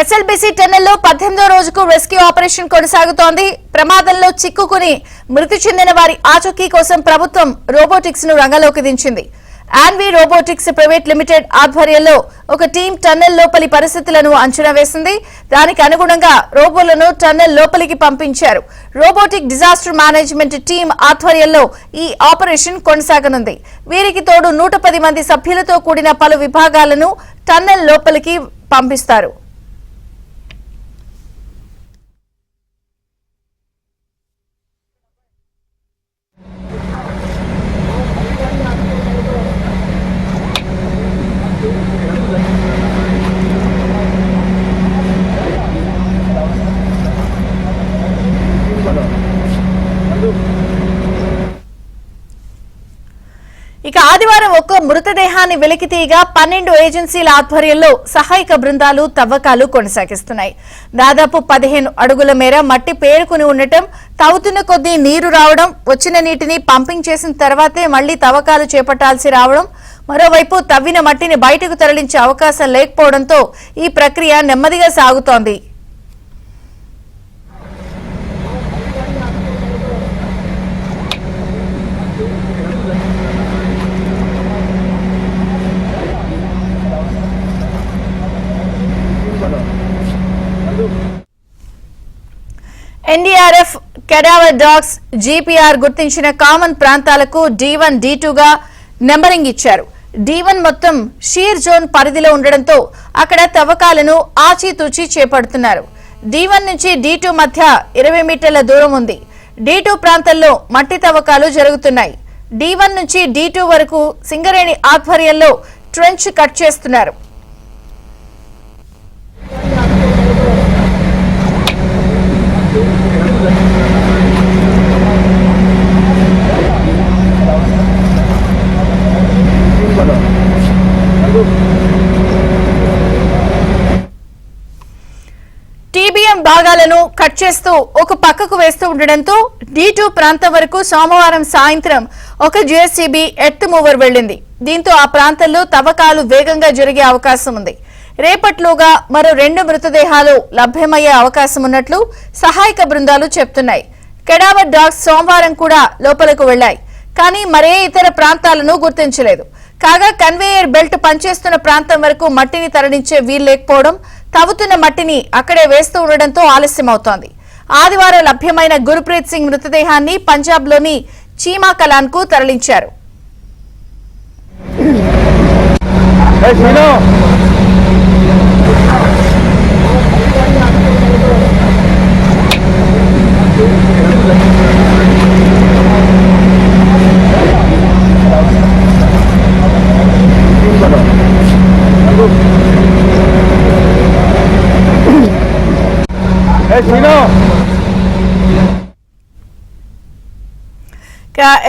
SLBC టన్నెల్లో 18వ రోజుకు rescue operation కొనసాగుతోంది. ప్రమాదంలో చిక్కుకుని మృతి చెందిన వారి ఆచూకీ కోసం ప్రభుత్వం రోబోటిక్స్ ను రంగంలోకి దించింది. ఆన్వి రోబోటిక్స్ ప్రైవేట్ లిమిటెడ్ ఆధ్వర్యంలో ఒక టీం టన్నెల్ లోపలి పరిస్థితులను అంచనా వేసింది. దానికి అనుగుణంగా రోబోలను టన్నెల్ లోపలికి పంపించారు. రోబోటిక్ డిజాస్టర్ మేనేజ్మెంట్ టీం ఆధ్వర్యంలో ఈ ఆపరేషన్ కొనసాగనుంది. వీరికి తోడు 110 మంది సభ్యులతో కూడిన పలు విభాగాలను టన్నెల్ లోపలికి పంపిస్తారు. ఇక ఆదివారం ఒక్క మృతదేహాన్ని వెలికితీయగా 12 ఏజెన్సీల ఆధ్వర్యంలో సహాయక బృందాలు తవ్వకాలు కొనసాగిస్తున్నాయి. దాదాపు 15 అడుగుల మేర మట్టి పేరుకుని ఉండటం, తవ్వుతున్న కొద్దీ నీరు రావడం, వచ్చిన నీటిని పంపింగ్ చేసిన తర్వాతే మళ్లీ తవ్వకాలు చేపట్టాల్సి రావడం, మరోవైపు తవ్విన మట్టిని బయటకు తరలించే అవకాశం లేకపోవడంతో ఈ ప్రక్రియ నెమ్మదిగా సాగుతోంది. ఎన్డీఆర్ఎఫ్, కెడావర్ డాగ్స్, జీపీఆర్ గుర్తించిన కామన్ ప్రాంతాలకు D1, D2గా నెంబరింగ్ ఇచ్చారు. D1 మొత్తం షీర్ జోన్ పరిధిలో ఉండడంతో అక్కడ తవ్వకాలను ఆచితూచి చేపడుతున్నారు. D1 నుంచి D2 మధ్య 20 మీటర్ల దూరం ఉంది. D2 ప్రాంతంలో మట్టి తవ్వకాలు జరుగుతున్నాయి. D1 నుంచి D2 వరకు సింగరేణి ఆధ్వర్యంలో ట్రెంచ్ కట్ చేస్తున్నారు. టీబీఎం భాగాలను కట్ చేస్తూ ఒక పక్కకు వేస్తూ ఉండడంతో D2 ప్రాంతం వరకు సోమవారం సాయంత్రం ఒక జేసీబీ ఎర్త్ మూవర్ వెళ్లింది. దీంతో ఆ ప్రాంతంలో తవ్వకాలు వేగంగా జరిగే అవకాశం ఉంది. రేపట్లోగా మరో 2 మృతదేహాలు లభ్యమయ్యే అవకాశం ఉన్నట్లు సహాయక బృందాలు చెప్తున్నాయి. కెడావర్ డాగ్స్ సోమవారం కూడా లోపలకు వెళ్లాయి. కానీ మరే ఇతర ప్రాంతాలను గుర్తించలేదు. కాగా కన్వేయర్ బెల్ట్ పనిచేస్తున్న ప్రాంతం వరకు మట్టిని తరలించే వీలు లేకపోవడం, తవ్వుతున్న మట్టిని అక్కడే వేస్తూ ఉండడంతో ఆలస్యమవుతోంది. ఆదివారం లభ్యమైన గుర్ప్రీత్ సింగ్ మృతదేహాన్ని పంజాబ్లోని చీమా కలాన్ కు తరలించారు.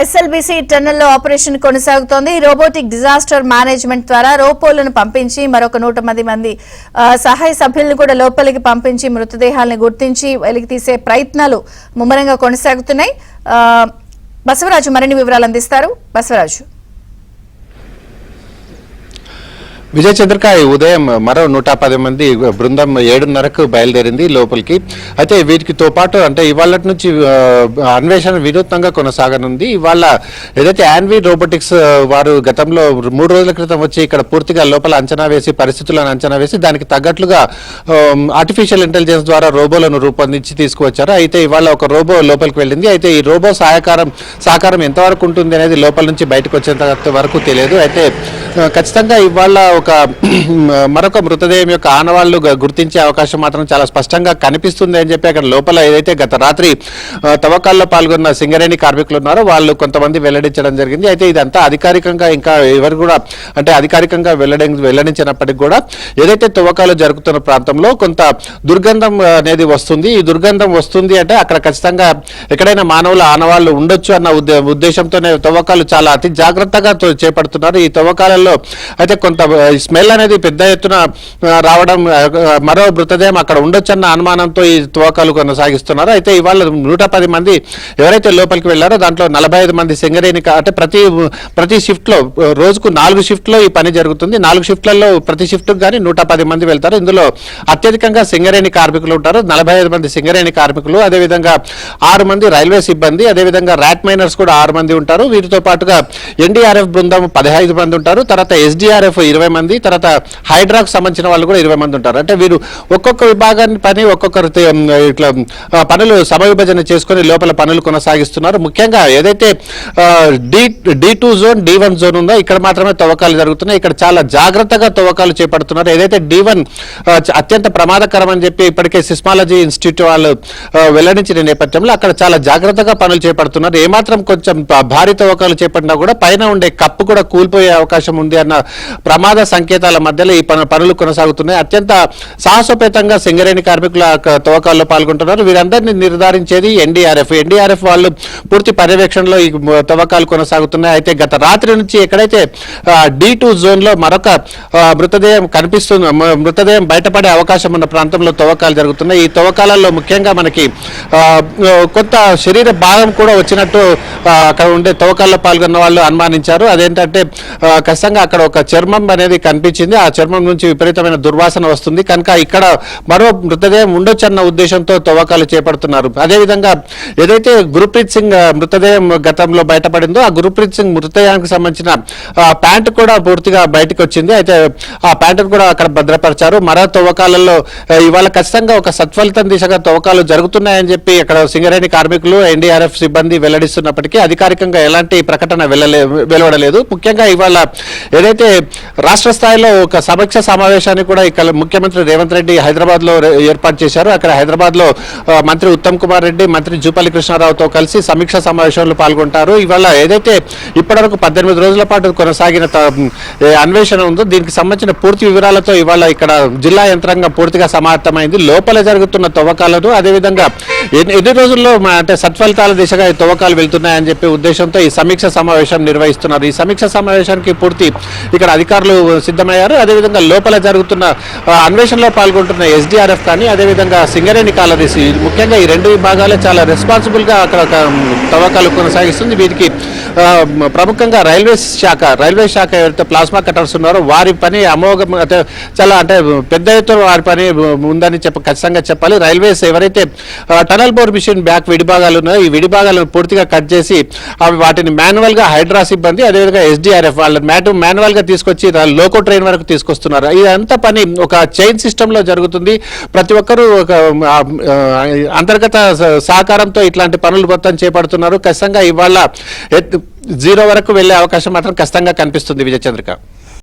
ఎస్ఎల్బీసీ టన్నెల్లో ఆపరేషన్ కొనసాగుతోంది. రోబోటిక్ డిజాస్టర్ మేనేజ్మెంట్ ద్వారా రోబోలను పంపించి మరొక 110 మంది సహాయ సభ్యులను కూడా లోపలికి పంపించి మృతదేహాలను గుర్తించి వెలికి తీసే ప్రయత్నాలు ముమ్మరంగా కొనసాగుతున్నాయి. బసవరాజు మరిన్ని వివరాలు అందిస్తారు. బసవరాజు. విజయ్ చంద్రిక, ఉదయం మరో 110 మంది బృందం 7:30కు బయలుదేరింది లోపలికి. అయితే వీటితో పాటు అంటే ఇవాళ నుంచి అన్వేషణ వినూత్నంగా కొనసాగనుంది. ఇవాళ ఏదైతే ఆన్వి రోబోటిక్స్ వారు గతంలో 3 రోజుల క్రితం వచ్చి ఇక్కడ పూర్తిగా లోపల అంచనా వేసి పరిస్థితులను అంచనా వేసి దానికి తగ్గట్లుగా ఆర్టిఫిషియల్ ఇంటెలిజెన్స్ ద్వారా రోబోలను రూపొందించి తీసుకువచ్చారు. అయితే ఇవాళ ఒక రోబో లోపలికి వెళ్ళింది. అయితే ఈ రోబో సహకారం ఎంతవరకు ఉంటుంది అనేది లోపల నుంచి బయటకు వచ్చేంత వరకు తెలియదు. అయితే ఖచ్చితంగా ఇవాళ మరొక మృతదేహం యొక్క ఆనవాళ్లు గుర్తించే అవకాశం మాత్రం చాలా స్పష్టంగా కనిపిస్తుంది అని చెప్పి అక్కడ లోపల ఏదైతే గత రాత్రి తవ్వకాల్లో పాల్గొన్న సింగరేణి కార్మికులు ఉన్నారో వాళ్ళు కొంతమంది వెల్లడించడం జరిగింది. అయితే ఇదంతా అధికారికంగా ఇంకా ఎవరు కూడా అంటే అధికారికంగా వెల్లడించినప్పటికీ కూడా ఏదైతే తవ్వకాలు జరుగుతున్న ప్రాంతంలో కొంత దుర్గంధం అనేది వస్తుంది. ఈ దుర్గంధం వస్తుంది అంటే అక్కడ ఖచ్చితంగా ఎక్కడైనా మానవుల ఆనవాళ్లు ఉండొచ్చు అన్న ఉద్దేశంతోనే తవ్వకాలు చాలా అతి జాగ్రత్తగా చేపడుతున్నారు. ఈ తవ్వకాలలో అయితే కొంత స్మెల్ అనేది పెద్ద ఎత్తున రావడం, మరో మృతదేహం అక్కడ ఉండొచ్చన్న అనుమానంతో ఈ తవ్వకాలు కొనసాగిస్తున్నారు. అయితే ఇవాళ 110 మంది ఎవరైతే లోపలికి వెళ్లారో దాంట్లో 45 మంది సింగరేణి అంటే ప్రతి షిఫ్ట్ లో రోజుకు 4 షిఫ్ట్ లో ఈ పని జరుగుతుంది. 4 షిఫ్ట్లలో ప్రతి షిఫ్ట్ గానీ 110 మంది వెళ్తారు. ఇందులో అత్యధికంగా సింగరేణి కార్మికులు ఉంటారు, 45 మంది సింగరేణి కార్మికులు, అదేవిధంగా 6 మంది రైల్వే సిబ్బంది, అదేవిధంగా ర్యాట్ మైనర్స్ కూడా 6 మంది ఉంటారు. వీరితో పాటుగా ఎన్డీఆర్ఎఫ్ బృందం 15 మంది ఉంటారు, తర్వాత ఎస్డీఆర్ఎఫ్ 20 మంది, తర్వాత హైడ్రాకు సంబంధించిన వాళ్ళు కూడా 20 మంది ఉంటారు. అంటే వీరు ఒక్కొక్క విభాగాన్ని పని ఒక్కొక్కరు ఇట్లా పనులు సమవిభజన చేసుకుని లోపల పనులు కొనసాగిస్తున్నారు. ముఖ్యంగా ఏదైతే D2 జోన్, D1 జోన్ ఉందో ఇక్కడ మాత్రమే తవ్వకాలు జరుగుతున్నాయి. ఇక్కడ చాలా జాగ్రత్తగా తవ్వకాలు చేపడుతున్నారు. ఏదైతే D1 అత్యంత ప్రమాదకరం అని చెప్పి ఇప్పటికే సిస్మాలజీ ఇన్స్టిట్యూట్ వాళ్ళు వెల్లడించిన నేపథ్యంలో అక్కడ చాలా జాగ్రత్తగా పనులు చేపడుతున్నారు. ఏమాత్రం కొంచెం భారీ తవ్వకాలు చేపట్టినా కూడా పైన ఉండే కప్పు కూడా కూలిపోయే అవకాశం ఉంది అన్న ప్రమాద సంకేతాల మధ్యలో ఈ పనులు కొనసాగుతున్నాయి. అత్యంత సాహసోపేతంగా సింగరేణి కార్మికుల తవ్వకాల్లో పాల్గొంటున్నారు. వీరందరినీ నిర్ధారించేది ఎన్డీఆర్ఎఫ్ వాళ్ళు పూర్తి పర్యవేక్షణలో ఈ తవ్వకాలు కొనసాగుతున్నాయి. అయితే గత రాత్రి నుంచి ఎక్కడైతే D2 జోన్ లో మరొక మృతదేహం బయటపడే అవకాశం ఉన్న ప్రాంతంలో తవ్వకాలు జరుగుతున్నాయి. ఈ తవ్వకాలలో ముఖ్యంగా మనకి కొంత శరీర భాగం కూడా వచ్చినట్టు అక్కడ ఉండే తవ్వకాల్లో పాల్గొన్న వాళ్ళు అనుమానించారు. అదేంటంటే ఖచ్చితంగా అక్కడ ఒక చర్మం అనేది కనిపించింది. ఆ చర్మం నుంచి విపరీతమైన దుర్వాసన వస్తుంది కనుక ఇక్కడ మరో మృతదేహం ఉండొచ్చన్న ఉద్దేశంతో తవ్వకాలు చేపడుతున్నారు. అదేవిధంగా ఏదైతే గురుప్రీత్ సింగ్ మృతదేహం గతంలో బయటపడిందో ఆ గురుప్రీత్ సింగ్ మృతదేహానికి సంబంధించిన ప్యాంటు కూడా పూర్తిగా బయటకు వచ్చింది. అయితే ఆ ప్యాంటును కూడా అక్కడ భద్రపరిచారు. మరో తవ్వకాలలో ఇవాళ ఖచ్చితంగా ఒక సత్ఫలితం దిశగా తవ్వకాలు జరుగుతున్నాయని చెప్పి అక్కడ సింగరేణి కార్మికులు, ఎన్డీఆర్ఎఫ్ సిబ్బంది వెల్లడిస్తున్నప్పటికీ అధికారికంగా ఎలాంటి ప్రకటన వెలువడలేదు. ముఖ్యంగా ఇవాళ ఏదైతే రాష్ట్ర స్థాయిలో ఒక సమీక్ష సమావేశాన్ని కూడా ఇక్కడ ముఖ్యమంత్రి రేవంత్ రెడ్డి హైదరాబాద్ లో ఏర్పాటు చేశారు. అక్కడ హైదరాబాద్ లో మంత్రి ఉత్తమ్ కుమార్ రెడ్డి, మంత్రి జూపల్లి కృష్ణారావుతో కలిసి సమీక్ష సమావేశంలో పాల్గొంటారు. ఇవాళ ఏదైతే ఇప్పటివరకు 18 రోజుల పాటు కొనసాగిన అన్వేషణ ఉందో దీనికి సంబంధించిన పూర్తి వివరాలతో ఇవాళ ఇక్కడ జిల్లా యంత్రాంగం పూర్తిగా సమాయత్తమైంది. లోపల జరుగుతున్న తవ్వకాలను అదేవిధంగా ఎన్ని రోజుల్లో అంటే సత్ఫలితాల దిశగా ఈ తవ్వకాలు వెళ్తున్నాయని చెప్పే ఉద్దేశంతో ఈ సమీక్ష సమావేశం నిర్వహిస్తున్నారు. ఈ సమీక్ష సమావేశానికి పూర్తి ఇక్కడ అధికారులు సిద్ధమయ్యారు. అదేవిధంగా లోపల జరుగుతున్న అన్వేషణలో పాల్గొంటున్న ఎస్డీఆర్ఎఫ్ కానీ అదేవిధంగా సింగరేణి కాలరీస్ ముఖ్యంగా ఈ 2 విభాగాలే చాలా రెస్పాన్సిబుల్ గా అక్కడ తవ్వకాలు కొనసాగిస్తుంది. వీటికి ప్రముఖంగా రైల్వే శాఖ ఎవరైతే ప్లాస్మా కట్టర్స్ ఉన్నారో వారి పని అమోఘం, చాలా అంటే పెద్ద ఎత్తున వారి పని ఉందని ఖచ్చితంగా చెప్పాలి. రైల్వేస్ ఎవరైతే టనల్ బోర్ మిషన్ బ్యాక్ విడిభాగాలు ఉన్నాయో ఈ విడిభాగాలను పూర్తిగా కట్ చేసి వాటిని మాన్యువల్ గా హైడ్రా సిబ్బంది అదేవిధంగా ఎస్డీఆర్ఎఫ్ వాళ్ళ మాన్యువల్ గా తీసుకొచ్చి లోకో ట్రైన్ వరకు తీసుకొస్తున్నారు. ఇదంతా పని ఒక చైన్ సిస్టమ్ లో జరుగుతుంది. ప్రతి ఒక్కరూ ఒక అంతర్గత సహకారంతో ఇట్లాంటి పనులు మొత్తం చేపడుతున్నారు. ఖచ్చితంగా ఇవాళ 0 వరకు వెళ్లే అవకాశం మాత్రం ఖచ్చితంగా కనిపిస్తుంది. విజయచంద్రిక.